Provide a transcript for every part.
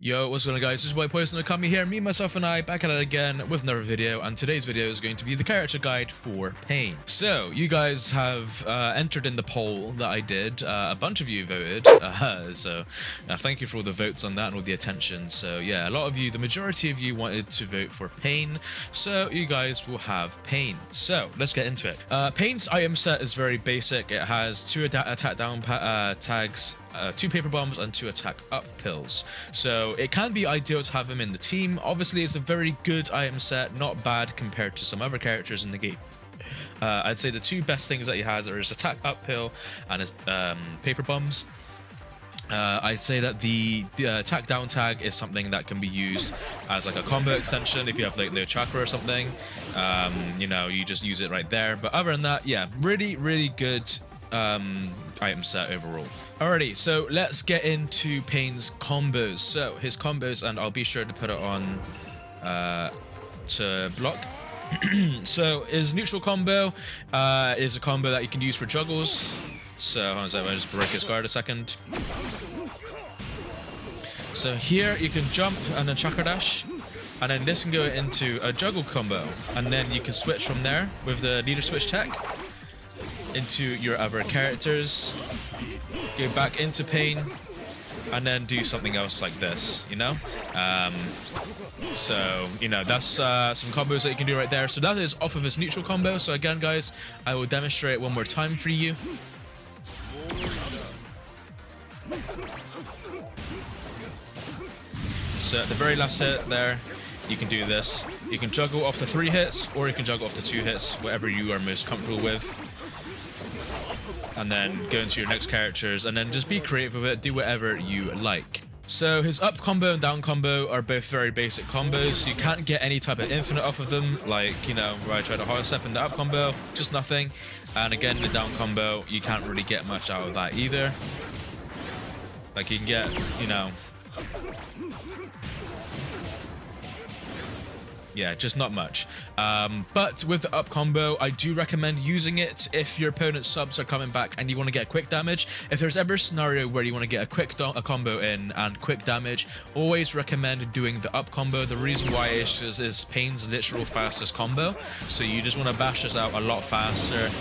Yo, what's going on, guys? This is your boy Poison Akami here, me, myself, and I, back at it again with another video, and today's video is going to be the character guide for Pain. So, you guys have entered in the poll that I did. A bunch of you voted, so thank you for all the votes on that and all the attention. So, yeah, a lot of you, the majority of you wanted to vote for Pain, so you guys will have Pain. So, let's get into it. Pain's item set is very basic. It has 2 attack down tags, 2 paper bombs and 2 attack up pills, so it can be ideal to have him in the team. Obviously, it's a very good item set, not bad compared to some other characters in the game. I'd say the 2 best things that he has are his attack up pill and his paper bombs. I'd say that the attack down tag is something that can be used as like a combo extension if you have like the chakra or something. You know, you just use it right there. But other than that, yeah, really good item set overall. Alrighty, so let's get into Pain's combos. So his combos, and I'll be sure to put it on to block. So his neutral combo is a combo that you can use for juggles. So hold on a second, I'll just break his guard a second. So here you can jump and then chakra dash, and then this can go into a juggle combo, and then you can switch from there with the leader switch tech into your other characters, go back into Pain, and then do something else like this, you know? So, you know, that's some combos that you can do right there. So that is off of his neutral combo. So again, guys, I will demonstrate one more time for you. So at the very last hit there, you can do this. You can juggle off the 3 hits, or you can juggle off the 2 hits, whatever you are most comfortable with. And then go into your next characters, and then just be creative with it, do whatever you like. So his up combo and down combo are both very basic combos. You can't get any type of infinite off of them, like, you know, where I try to hard step in the up combo, just nothing. And again, the down combo, you can't really get much out of that either. Like, you can get, you know, yeah, just not much. But with the up combo, I do recommend using it if your opponent's subs are coming back and you want to get quick damage. If there's ever a scenario where you want to get a quick combo in and quick damage, always recommend doing the up combo. The reason why is Pain's literal fastest combo, so you just want to bash this out a lot faster.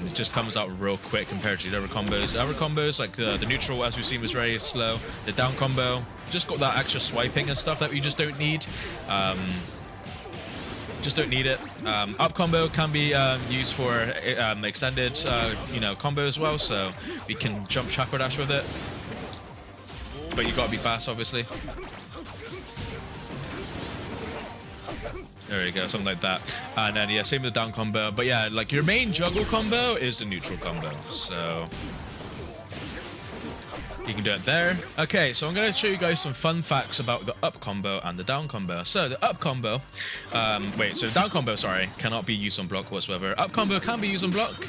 It just comes out real quick compared to the other combos. The other combos, like the neutral, as we've seen, was very slow. The down combo just got that extra swiping and stuff that we just don't need. Just don't need it. Up combo can be used for extended, you know, combo as well. So we can jump chakra dash with it, but you gotta be fast, obviously. There you go, something like that. And then yeah, same with the down combo. But yeah, like your main juggle combo is the neutral combo. So you can do it there. Okay, so I'm going to show you guys some fun facts about the up combo and the down combo. So the up combo, so down combo, sorry, cannot be used on block whatsoever. Up combo can be used on block.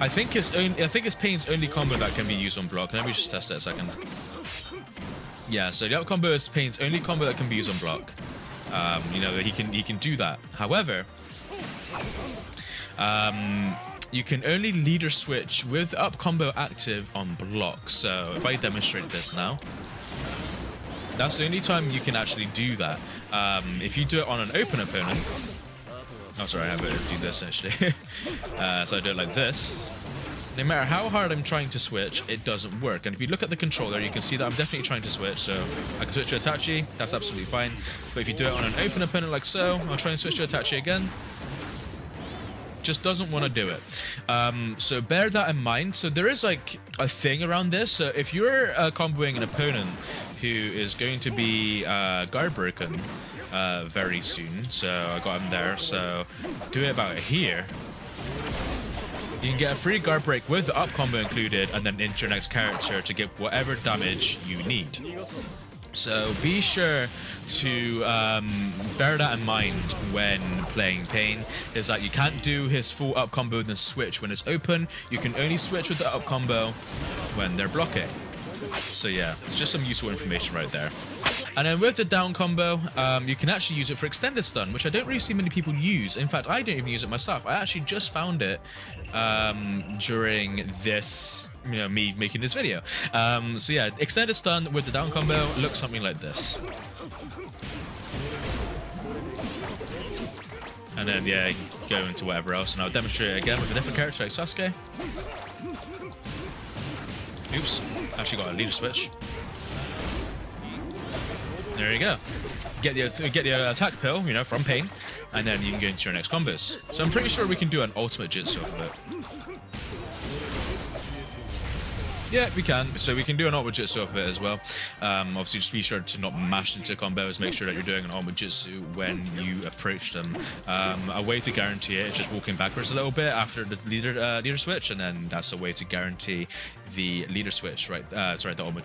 I think it's Pain's only combo that can be used on block. Let me just test it a second. Yeah, so the up combo is Pain's only combo that can be used on block. You know, he can do that. However, you can only leader switch with up combo active on block. So if I demonstrate this now, that's the only time you can actually do that. If you do it on an open opponent, oh sorry, I better do this actually. So I do it like this. No matter how hard I'm trying to switch, it doesn't work. And if you look at the controller, you can see that I'm definitely trying to switch. So I can switch to Itachi, that's absolutely fine. But if you do it on an open opponent like so, I'll try and switch to Itachi again. Just doesn't want to do it. So bear that in mind. So there is like a thing around this. So if you're comboing an opponent who is going to be guard broken very soon, so I got him there, so do it about here. You can get a free guard break with the up combo included, and then into your next character to get whatever damage you need. So be sure to bear that in mind when playing Pain, is that you can't do his full up combo and then switch when it's open. You can only switch with the up combo when they're blocking. So yeah, it's just some useful information right there. And then with the down combo, you can actually use it for extended stun, which I don't really see many people use. In fact, I don't even use it myself. I actually just found it during this, me making this video. So yeah, extended stun with the down combo looks something like this. And then, yeah, go into whatever else. And I'll demonstrate it again with a different character like Sasuke. Oops, actually got a leader switch. There you go. Get the attack pill, from Pain, and then you can go into your next combos. So I'm pretty sure we can do an ultimate jutsu of it. Yeah, we can. So we can do an ultimate jutsu of it as well. Obviously, just be sure to not mash into combos. Make sure that you're doing an ultimate jutsu when you approach them. A way to guarantee it is just walking backwards a little bit after the leader switch, and then that's a way to guarantee the leader switch, right? Sorry, the ultimate.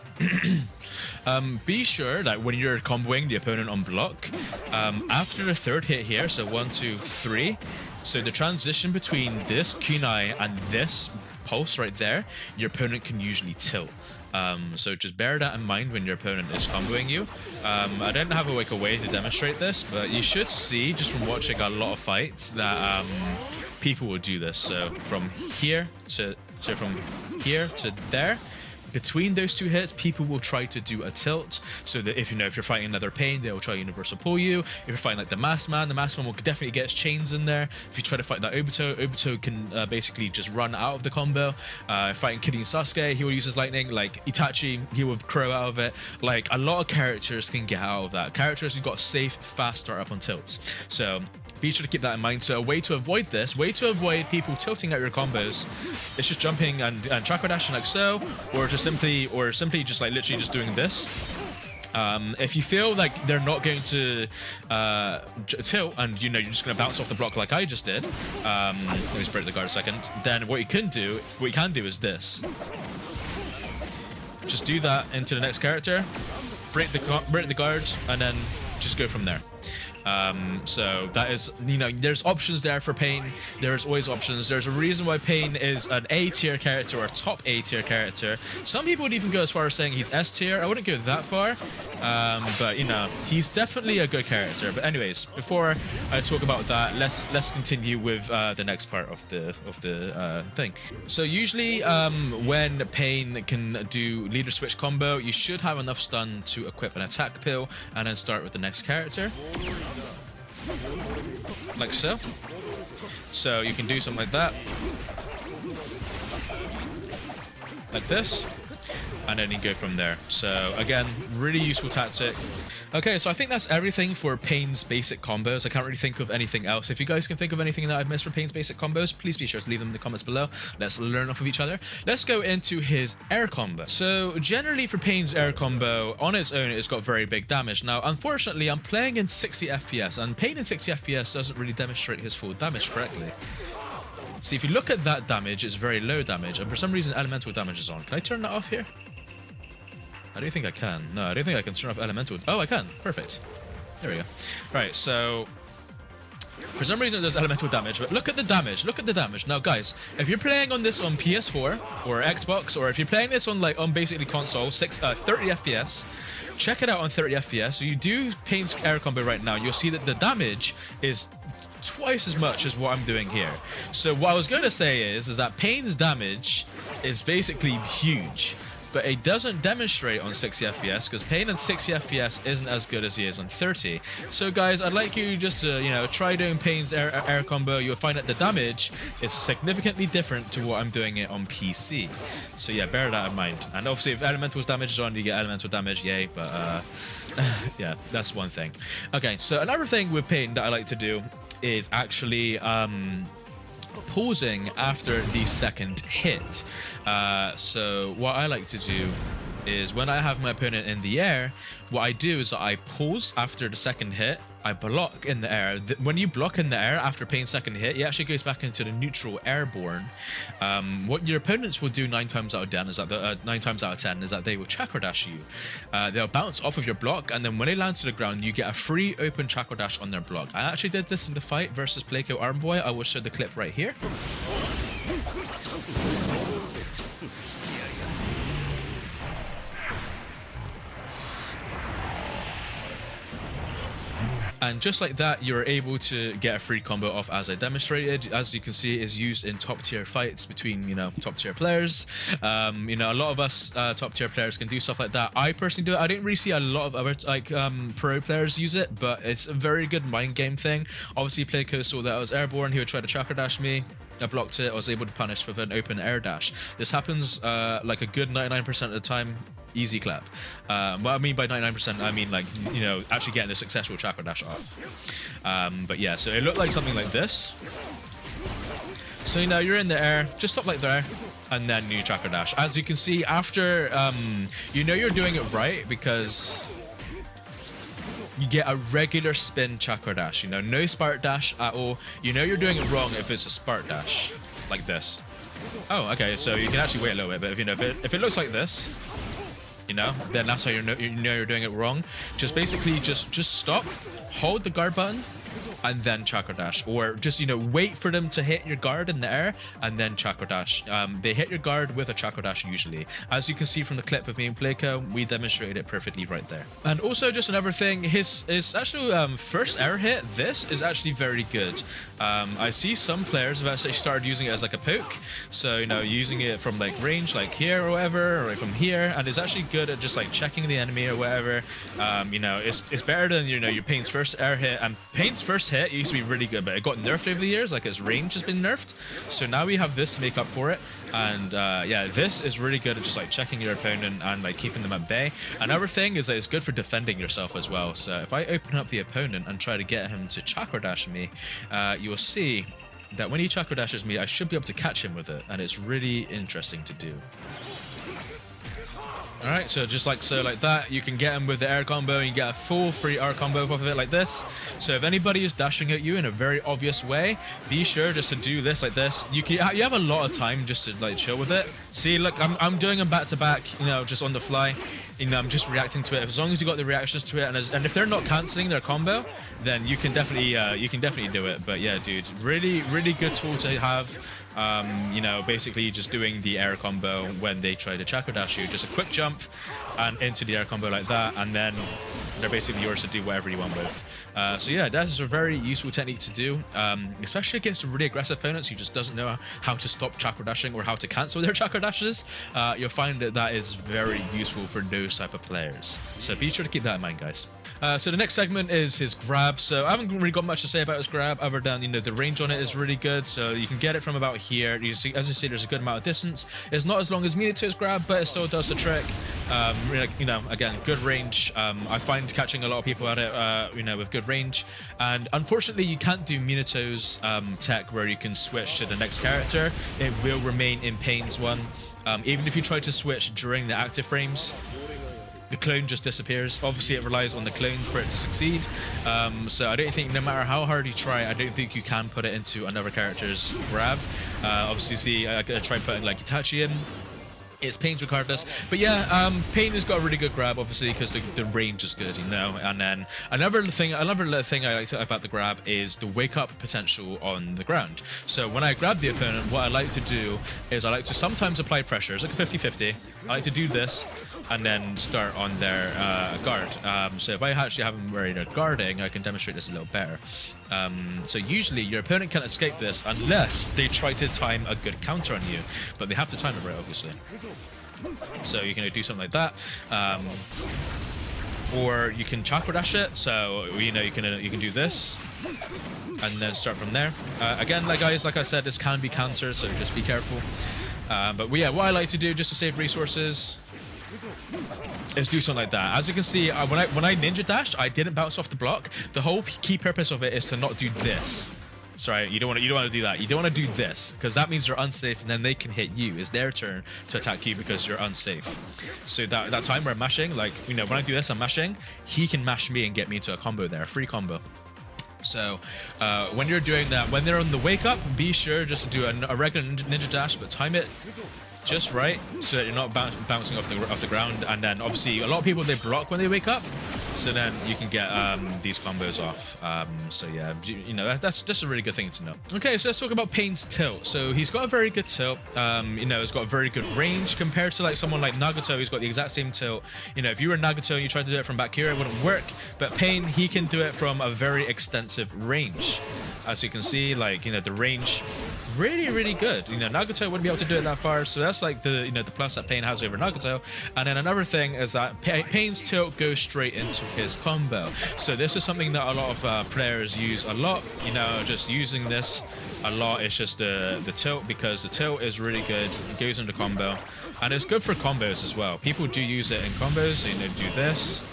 Be sure that when you're comboing the opponent on block, after the third hit here, so 1, 2, 3. So the transition between this kunai and this pulse right there, your opponent can usually tilt. So just bear that in mind when your opponent is comboing you. I don't have a way to demonstrate this, but you should see just from watching a lot of fights that people will do this. So from here to there. Between those two hits, people will try to do a tilt, so that if you're fighting another Pain, they will try universal pull you. If you're fighting like the masked man will definitely get his chains in there. If you try to fight that Obito can basically just run out of the combo. Fighting Kid and Sasuke, he will use his lightning. Like Itachi, he will crow out of it. Like a lot of characters can get out of that. Characters who got safe, fast start up on tilts. So be sure to keep that in mind. So a way to avoid people tilting out your combos, it's just jumping and chakra dashing like so, or simply just like literally just doing this. If you feel like they're not going to tilt and you're just going to bounce off the block like I just did, let me break the guard a second, then what you can do is this. Just do that into the next character, break the guard, and then just go from there. So that is, there's options there for Pain. There's always options. There's a reason why Pain is an A tier character or a top A tier character. Some people would even go as far as saying he's S tier. I wouldn't go that far, but he's definitely a good character. But anyways, before I talk about that, let's continue with the next part of the thing. So usually when Pain can do leader switch combo, you should have enough stun to equip an attack pill and then start with the next character. Like so. So you can do something like that. Like this. And then you go from there. So again, really useful tactic. Okay, so I think that's everything for Pain's basic combos. I can't really think of anything else. If you guys can think of anything that I've missed for Pain's basic combos, please be sure to leave them in the comments below. Let's learn off of each other. Let's go into his air combo. So generally for Pain's air combo, on its own, it's got very big damage. Now, unfortunately, I'm playing in 60 FPS, and Pain in 60 FPS doesn't really demonstrate his full damage correctly. See, if you look at that damage, it's very low damage, and for some reason, elemental damage is on. Can I turn that off here? I don't think I can. No, I don't think I can turn off elemental. Oh, I can. Perfect. There we go. Right, so for some reason there's elemental damage, but look at the damage. Look at the damage. Now, guys, if you're playing on this on PS4 or Xbox, or if you're playing this on basically console, 30 FPS, check it out on 30 FPS. So you do Pain's air combo right now, you'll see that the damage is twice as much as what I'm doing here. So what I was going to say is that Pain's damage is basically huge, but it doesn't demonstrate on 60 FPS because Pain on 60 FPS isn't as good as he is on 30. So guys, I'd like you just to, try doing Pain's air combo. You'll find that the damage is significantly different to what I'm doing it on PC. So yeah, bear that in mind. And obviously if Elemental's damage is on, you get elemental damage, yay, but yeah, that's one thing. Okay, so another thing with Pain that I like to do is actually pausing after the second hit. So what I like to do is when I have my opponent in the air, what I do is I pause after the second hit, I block in the air. When you block in the air after Pain's second hit, it actually goes back into the neutral airborne. What your opponents will do 9 times out of 10 is that they will chakra dash you. They'll bounce off of your block, and then when they land to the ground, you get a free open chakra dash on their block. I actually did this in the fight versus Playco Armboy. I will show the clip right here. And just like that, you're able to get a free combo off as I demonstrated. As you can see, it is used in top tier fights between, you know, top tier players. You know, a lot of us top tier players can do stuff like that. I personally do it. I didn't really see a lot of other like pro players use it, but it's a very good mind game thing. Obviously, Playco saw that I was airborne. He would try to chakra dash me. I blocked it. I was able to punish with an open air dash. This happens like a good 99% of the time. Easy clap. What I mean by 99%, I mean like, you know, actually getting a successful chakra dash off. But yeah, so it looked like something like this. So, you know, you're in the air, just stop like there, and then you chakra dash. As you can see, after, you know you're doing it right because you get a regular spin chakra dash, you know, no spark dash at all. You know you're doing it wrong if it's a spark dash, like this. Oh, okay, so you can actually wait a little bit, but if you know, if it looks like this, you know, then that's how you know you're doing it wrong. Just basically just stop, hold the guard button, and then chakra dash, or just, you know, wait for them to hit your guard in the air and then chakra dash. They hit your guard with a chakra dash usually. As you can see from the clip of me and Playco, we demonstrated it perfectly right there. And also just another thing, his actual first air hit, this is actually very good. I see some players have actually started using it as like a poke, so, you know, using it from like range, like here or whatever, or right from here, and it's actually good at just like checking the enemy or whatever. You know, it's better than, you know, your Pain's first air hit. And Pain's first hit used to be really good, but it got nerfed over the years, like its range has been nerfed. So now we have this to make up for it. And yeah, this is really good at just like checking your opponent and like keeping them at bay. Another thing is that it's good for defending yourself as well. So if I open up the opponent and try to get him to chakra dash me, you'll see that when he chakra dashes me, I should be able to catch him with it, and it's really interesting to do. Alright, so just like so, like that, you can get him with the air combo, and you get a full free air combo off of it like this. So if anybody is dashing at you in a very obvious way, be sure just to do this like this. You have a lot of time just to like chill with it. See, look, I'm doing them back to back, you know, just on the fly. You know, I'm just reacting to it. As long as you got the reactions to it, and if they're not canceling their combo, then you can definitely do it. But yeah, dude, really good tool to have. You know, basically just doing the air combo when they try to chakra dash you, just a quick jump and into the air combo like that, and then they're basically yours to do whatever you want with. So yeah, that is a very useful technique to do, especially against really aggressive opponents who just doesn't know how to stop chakra dashing or how to cancel their chakra dashes. You'll find that that is very useful for those type of players. So be sure to keep that in mind, guys. So the next segment is his grab. So I haven't really got much to say about his grab other than, you know, the range on it is really good. So you can get it from about here. You see, as you see, there's a good amount of distance. It's not as long as Minato's grab, but it still does the trick. You know, again, good range. I find catching a lot of people at it, you know, with good range. And unfortunately, you can't do Minato's tech where you can switch to the next character. It will remain in Pain's one. Even if you try to switch during the active frames, the clone just disappears. Obviously, it relies on the clone for it to succeed. So I don't think, no matter how hard you try, I don't think you can put it into another character's grab. Obviously, see, I try putting like Itachi in. It's Pain's regardless. But yeah, Pain has got a really good grab, obviously, because the range is good, you know. And then another thing I like about the grab is the wake up potential on the ground. So when I grab the opponent, what I like to do is I like to sometimes apply pressure. It's like a 50-50. I like to do this and then start on their guard. So if I actually have them where they're guarding, I can demonstrate this a little better. So usually your opponent can't escape this unless they try to time a good counter on you, but they have to time it right, obviously. So you can do something like that, or you can chakra dash it. So you know you can do this and then start from there. Again, like I said, this can be countered, so just be careful. But yeah, what I like to do just to save resources is do something like that. As you can see, when I ninja dashed, I didn't bounce off the block. The whole key purpose of it is to not do this. Sorry, you don't want to do that. You don't want to do this because that means you're unsafe, and then they can hit you. It's their turn to attack you because you're unsafe. So that time where I'm mashing, like, you know, when I do this, I'm mashing. He can mash me and get me into a combo there, a free combo. So when you're doing that, when they're on the wake up, be sure just to do a regular ninja dash, but time it just right so that you're not bouncing off the ground. And then obviously a lot of people, they block when they wake up, So then you can get these combos off. So yeah, you know, that's just a really good thing to know. Okay, so let's talk about Pain's tilt. So he's got a very good tilt. You know, he's got a very good range compared to like someone like Nagato. He's got the exact same tilt. You know, if you were Nagato and you tried to do it from back here, it wouldn't work. But Pain, he can do it from a very extensive range. As you can see, like, you know, the range really good. You know, Nagato wouldn't be able to do it that far, so that's like the, you know, the plus that Pain has over Nagato. And then another thing is that Pain's tilt goes straight into his combo. So this is something that a lot of players use a lot. You know, just using this a lot is just the tilt, because the tilt is really good. It goes into combo, and it's good for combos as well. People do use it in combos. So, you know, do this.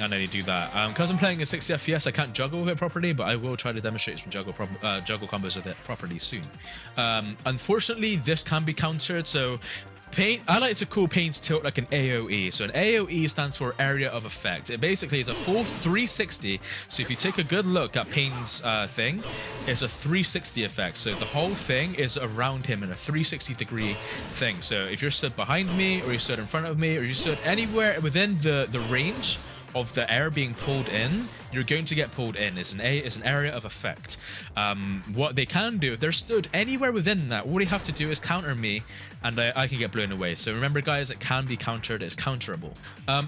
And then you do that. Because I'm playing at 60 FPS, I can't juggle with it properly, but I will try to demonstrate some juggle combos with it properly soon. Unfortunately, this can be countered. So Pain, I like to call Pain's tilt like an AoE. So an AoE stands for area of effect. It basically is a full 360. So if you take a good look at Pain's thing, it's a 360 effect. So the whole thing is around him in a 360 degree thing. So if you're stood behind me, or you stood in front of me, or you stood anywhere within the range of the air being pulled in, you're going to get pulled in. It's an area of effect. What they can do, if they're stood anywhere within that, all they have to do is counter me, and I can get blown away. So remember, guys, it can be countered. It's counterable.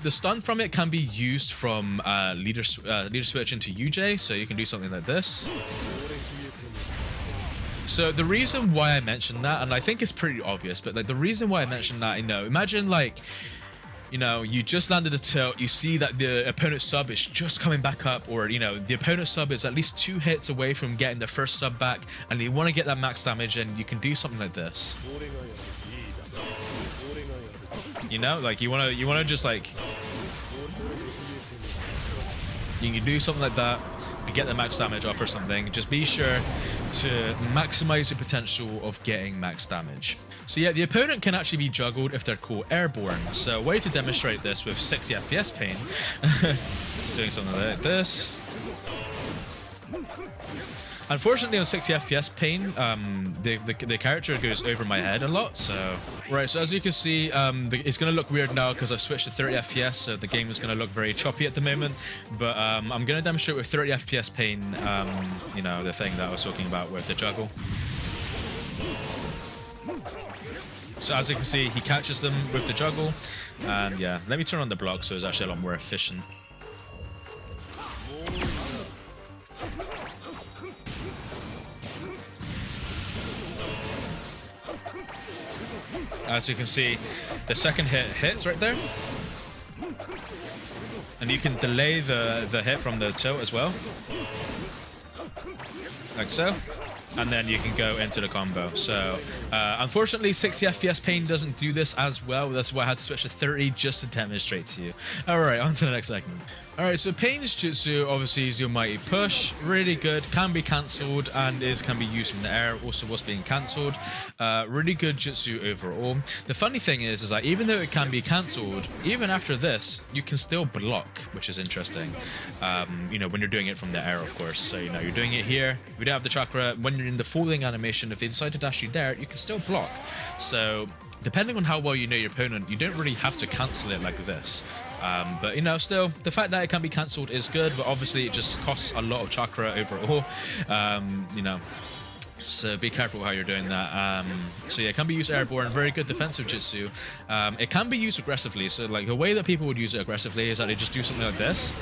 The stun from it can be used from leader switch into UJ. So you can do something like this. So the reason why I mentioned that, and I think it's pretty obvious, but like the reason why I mentioned that, you know, imagine like, you know, you just landed a tilt, you see that the opponent's sub is just coming back up, or, you know, the opponent's sub is at least 2 hits away from getting the first sub back, and you want to get that max damage, and you can do something like this. You know, like you want to just like, you can do something like that and get the max damage off or something. Just be sure to maximize the potential of getting max damage. So yeah, the opponent can actually be juggled if they're caught airborne. So a way to demonstrate this with 60 FPS Pain is doing something like this. Unfortunately, on 60 FPS Pain, the character goes over my head a lot. So right, so as you can see, it's going to look weird now because I've switched to 30 FPS, so the game is going to look very choppy at the moment. But I'm going to demonstrate with 30 FPS Pain, you know, the thing that I was talking about with the juggle. So as you can see, he catches them with the juggle, and yeah, let me turn on the block so it's actually a lot more efficient. As you can see, the second hit hits right there, and you can delay the hit from the tilt as well, like so. And then you can go into the combo. So unfortunately, 60 FPS Pain doesn't do this as well. That's why I had to switch to 30 just to demonstrate to you. Alright, on to the next segment. Alright, so Pain's Jutsu obviously is your mighty push. Really good, can be cancelled, and can be used in the air. Also was being cancelled. Really good Jutsu overall. The funny thing is that even though it can be cancelled, even after this, you can still block, which is interesting. You know, when you're doing it from the air, of course. So, you know, you're doing it here. If you don't have the chakra, when you're in the falling animation, if they decide to dash you there, you can still block. So depending on how well you know your opponent, you don't really have to cancel it like this. But, you know, still, the fact that it can be cancelled is good, but obviously it just costs a lot of chakra overall. You know, so be careful how you're doing that. So yeah, it can be used airborne, very good defensive jutsu. It can be used aggressively, so like the way that people would use it aggressively is that they just do something like this.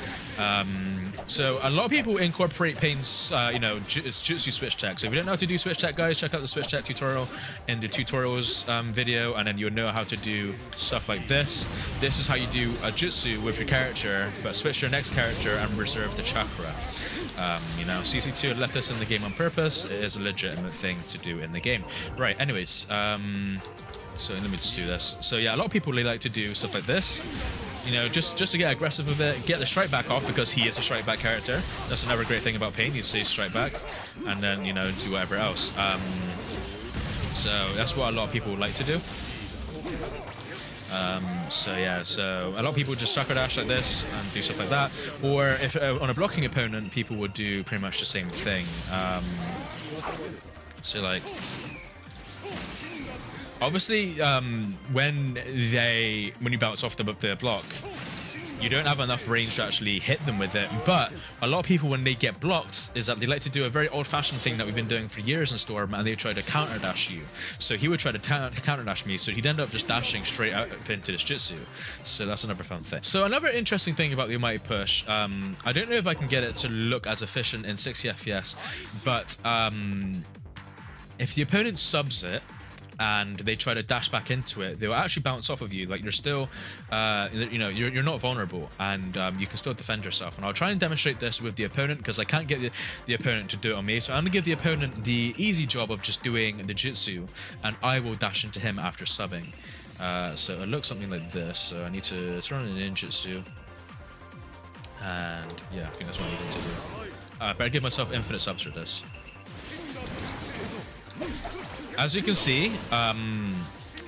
So a lot of people incorporate Pain's, you know, jutsu switch tech. So if you don't know how to do switch tech, guys, check out the switch tech tutorial in the tutorials video, and then you'll know how to do stuff like this. This is how you do a jutsu with your character, but switch your next character and reserve the chakra. You know, CC2 left this in the game on purpose. It is a legitimate thing to do in the game. Right, anyways, so let me just do this. So yeah, a lot of people, they like to do stuff like this. You know, just to get aggressive with it, get the strike back off, because he is a strike back character. That's another great thing about Pain. You say strike back, and then, you know, do whatever else. So that's what a lot of people like to do. So yeah, so a lot of people just sucker dash like this and do stuff like that. Or if on a blocking opponent, people would do pretty much the same thing. So like, obviously, when you bounce off the block, you don't have enough range to actually hit them with it. But a lot of people, when they get blocked, is that they like to do a very old-fashioned thing that we've been doing for years in Storm, and they try to counter dash you. So he would try to counter dash me, so he'd end up just dashing straight out into this Jutsu. So that's another fun thing. So another interesting thing about the Almighty Push, I don't know if I can get it to look as efficient in 60 FPS, but if the opponent subs it and they try to dash back into it, they'll actually bounce off of you. Like, you're still, you know, you're not vulnerable, and you can still defend yourself. And I'll try and demonstrate this with the opponent, because I can't get the opponent to do it on me. So I'm gonna give the opponent the easy job of just doing the Jutsu, and I will dash into him after subbing. So it looks something like this. So I need to turn it in Jutsu, and yeah, I think that's what I need to do. Better give myself infinite subs for this. As you can see,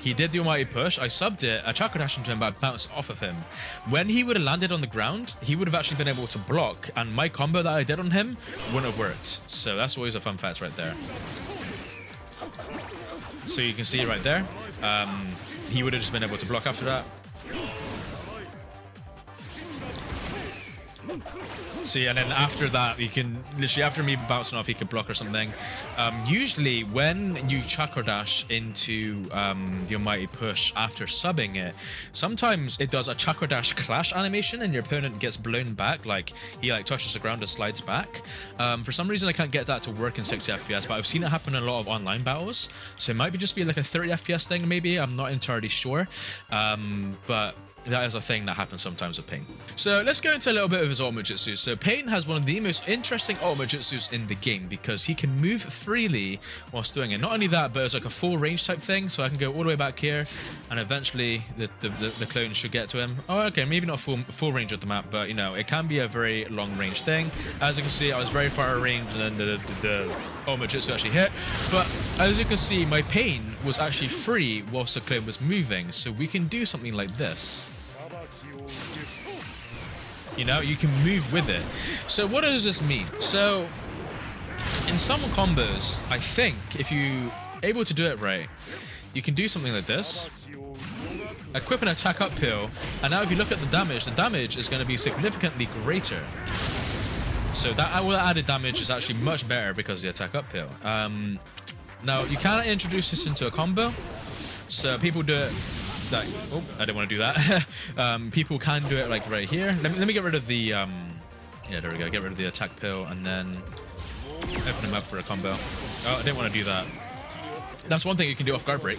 he did the Almighty Push. I subbed it, I chakra dashed into him, but I bounced off of him. When he would have landed on the ground, he would have actually been able to block, and my combo that I did on him wouldn't have worked. So that's always a fun fact right there. So you can see right there, he would have just been able to block after that. See, and then after that, you can literally, after me bouncing off, he can block or something. Usually, when you chakra dash into the Almighty Push after subbing it, sometimes it does a chakra dash clash animation, and your opponent gets blown back, like he touches the ground and slides back. For some reason, I can't get that to work in 60 FPS, but I've seen it happen in a lot of online battles. So it might just be like a 30 FPS thing, maybe. I'm not entirely sure, but that is a thing that happens sometimes with Pain. So let's go into a little bit of his ultimate jutsu. So Pain has one of the most interesting ultimate jutsus in the game, because he can move freely whilst doing it. Not only that, but it's like a full range type thing. So I can go all the way back here, and eventually the clone should get to him. Oh, okay, maybe not full range of the map, but you know, it can be a very long range thing. As you can see, I was very far range, and then the ultimate jutsu actually hit. But as you can see, my Pain was actually free whilst the clone was moving. So we can do something like this. You know, you can move with it. So what does this mean? So in some combos, I think if you able to do it right, you can do something like this. Equip an attack uphill, and now if you look at the damage is going to be significantly greater. So that added damage is actually much better because of the attack uphill. Now you can introduce this into a combo. So people do it. Like, oh, I didn't want to do that. People can do it like right here. Let me get rid of the yeah, there we go. Get rid of the attack pill, and then open him up for a combo. Oh, I didn't want to do that. That's one thing you can do off guard break.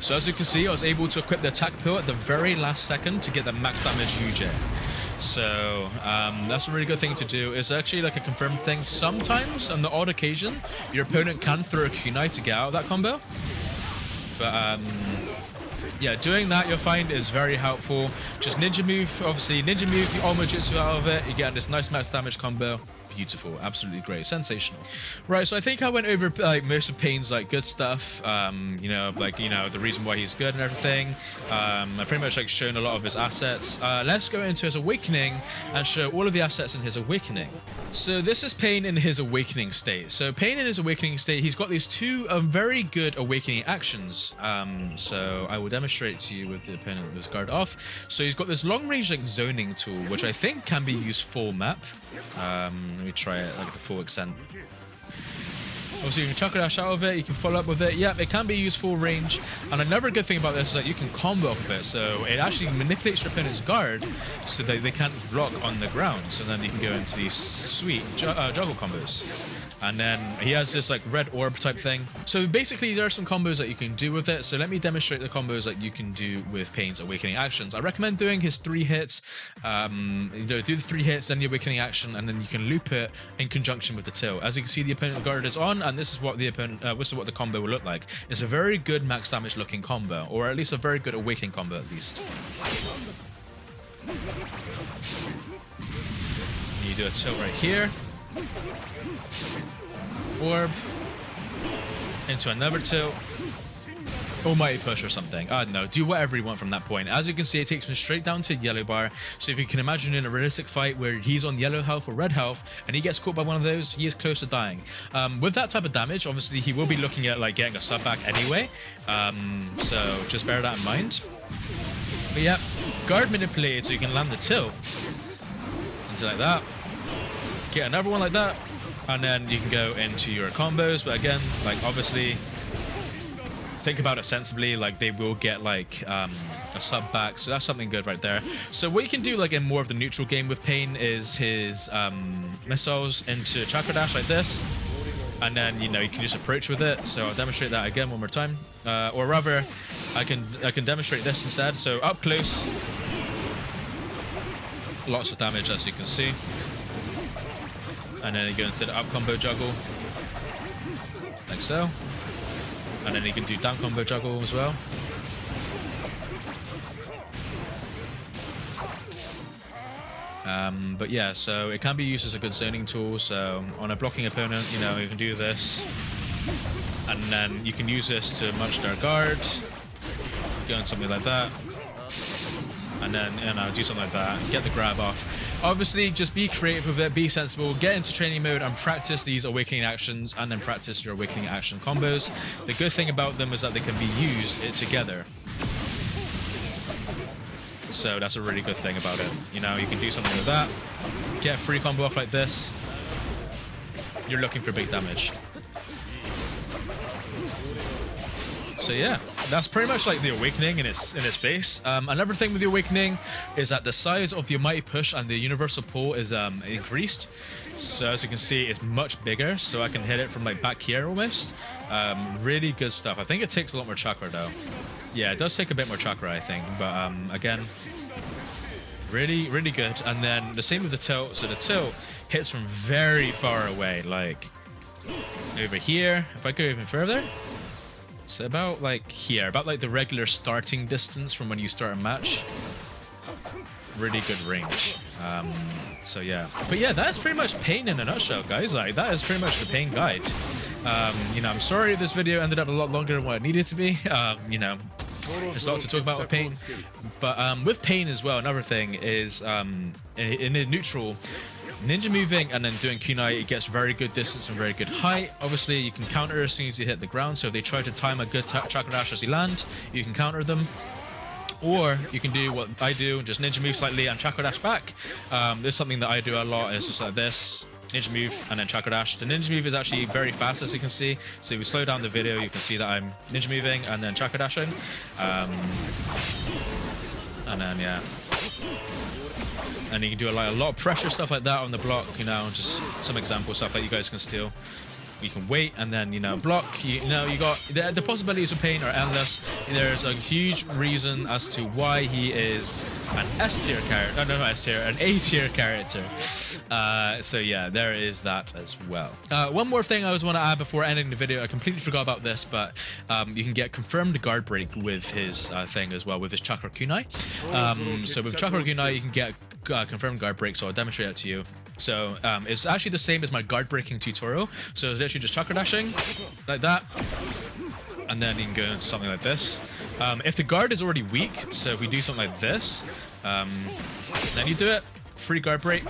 So as you can see, I was able to equip the attack pill at the very last second to get the max damage UJ. So that's a really good thing to do. It's actually like a confirmed thing. Sometimes, on the odd occasion, your opponent can throw a kunai to get out of that combo. But yeah, doing that you'll find is very helpful. Just ninja move, obviously ninja move the ultimate jutsu out of it. You get this nice max damage combo. Beautiful, absolutely great, sensational. Right, so I think I went over like most of Pain's like good stuff. You know, like, you know, the reason why he's good and everything. I pretty much like shown a lot of his assets. Let's go into his awakening and show all of the assets in his awakening. So this is Pain in his awakening state. So Pain in his awakening state, he's got these two very good awakening actions. So I will demonstrate to you with the opponent with his guard off. So he's got this long range like zoning tool, which I think can be used full map. Let me try it like the full extent. Obviously, you can chakra dash out of it, you can follow up with it. Yep, it can be used full range. And another good thing about this is that you can combo off of it. So it actually manipulates your opponent's guard so that they can't block on the ground. So then you can go into these sweet juggle combos. And then he has this like red orb type thing. So basically there are some combos that you can do with it. So let me demonstrate the combos that you can do with Pain's awakening actions. I recommend doing his 3 hits. You know, do the 3 hits, then the awakening action, and then you can loop it in conjunction with the tilt. As you can see, the opponent guard is on, and this is what the opponent, this is what the combo will look like. It's a very good max damage looking combo, or at least a very good awakening combo at least. You do a tilt right here. Orb into another tilt, almighty push or something. I don't know, do whatever you want from that point. As you can see, it takes me straight down to yellow bar. So if you can imagine in a realistic fight where he's on yellow health or red health and he gets caught by one of those, he is close to dying. With that type of damage, obviously he will be looking at like getting a sub back anyway, so just bear that in mind. But yeah, guard manipulated so you can land the tilt into like that, get another one like that, and then you can go into your combos. But again, like obviously think about it sensibly, like they will get like a sub back, so that's something good right there. So what you can do like in more of the neutral game with Pain is his missiles into chakra dash like this, and then you know you can just approach with it. So I'll demonstrate that again one more time, or rather I can demonstrate this instead. So up close, lots of damage as you can see, and then you go into the up combo juggle like so. And then you can do down combo juggle as well. But yeah, so it can be used as a good zoning tool. So on a blocking opponent, you know, you can do this. And then you can use this to munch their guard. Go in something like that. And then, you know, do something like that. Get the grab off. Obviously, just be creative with it, be sensible, get into training mode and practice these awakening actions, and then practice your awakening action combos. The good thing about them is that they can be used together. So that's a really good thing about it. You know, you can do something like that, get a free combo off like this. You're looking for big damage. So yeah, that's pretty much like the awakening in its base. Another thing with the awakening is that the size of the mighty push and the universal pull is increased. So as you can see, it's much bigger, so I can hit it from like back here almost. Really good stuff. I think it takes a lot more chakra though. Yeah, it does take a bit more chakra, I think, but again, really good. And then the same with the tilt. So the tilt hits from very far away, like over here. If I go even further, so about like here, about like the regular starting distance from when you start a match. Really good range. So yeah, but yeah, that's pretty much Pain in a nutshell, guys. Like that is pretty much the Pain guide. You know, I'm sorry this video ended up a lot longer than what it needed to be. You know, there's a lot to talk about with Pain, but with Pain as well, another thing is in the neutral, ninja moving and then doing kunai, it gets very good distance and very good height. Obviously, you can counter as soon as you hit the ground, so if they try to time a good chakra dash as you land, you can counter them. Or you can do what I do, just ninja move slightly and chakra dash back. This is something that I do a lot, is just like this. Ninja move and then chakra dash. The ninja move is actually very fast, as you can see. So if we slow down the video, you can see that I'm ninja moving and then chakra dashing. And then yeah, and you can do like a lot of pressure stuff like that on the block. You know, just some example stuff that you guys can steal. You can wait and then, you know, block. You know, you got the possibilities of Pain are endless. There's a huge reason as to why he is an S tier character. No, not S tier, an A tier character. So yeah, there is that as well. One more thing I always want to add before ending the video. I completely forgot about this, but you can get confirmed guard break with his thing as well, with his chakra kunai. So with chakra kunai, you can get confirmed guard break. So I'll demonstrate that to you. So it's actually the same as my guard breaking tutorial. So it's literally just chakra dashing like that, and then you can go into something like this. If the guard is already weak, so if we do something like this, then you do it, free guard break.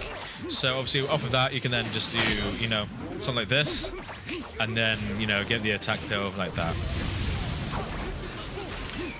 So obviously off of that, you can then just do, you know, something like this, and then, you know, get the attack pill like that.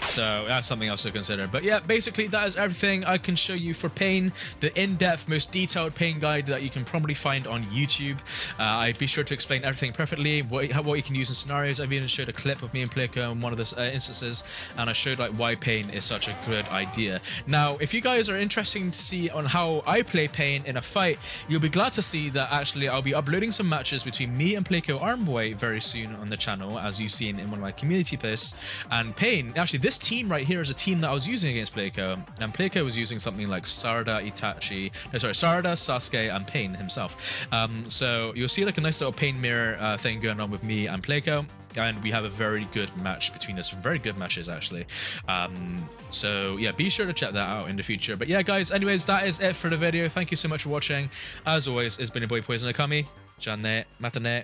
So that's something else to consider. But yeah, basically that is everything I can show you for Pain, the in-depth, most detailed Pain guide that you can probably find on YouTube. I'd be sure to explain everything perfectly, what you can use in scenarios. I've even showed a clip of me and Pleiko in one of the instances, and I showed like why Pain is such a good idea. Now, if you guys are interested to see on how I play Pain in a fight, you'll be glad to see that actually I'll be uploading some matches between me and Pleiko Armboy very soon on the channel, as you've seen in one of my community posts. And Pain, actually this team right here is a team that I was using against Pleiko, and Pleiko was using something like Sarada, Sarada, Sasuke, and Pain himself. So you'll see like a nice little Pain mirror thing going on with me and Pleiko, and we have a very good match between us, very good matches actually. So yeah, be sure to check that out in the future. But yeah, guys, anyways, that is it for the video. Thank you so much for watching. As always, it's been your boy Poison Akami. Janne, matane.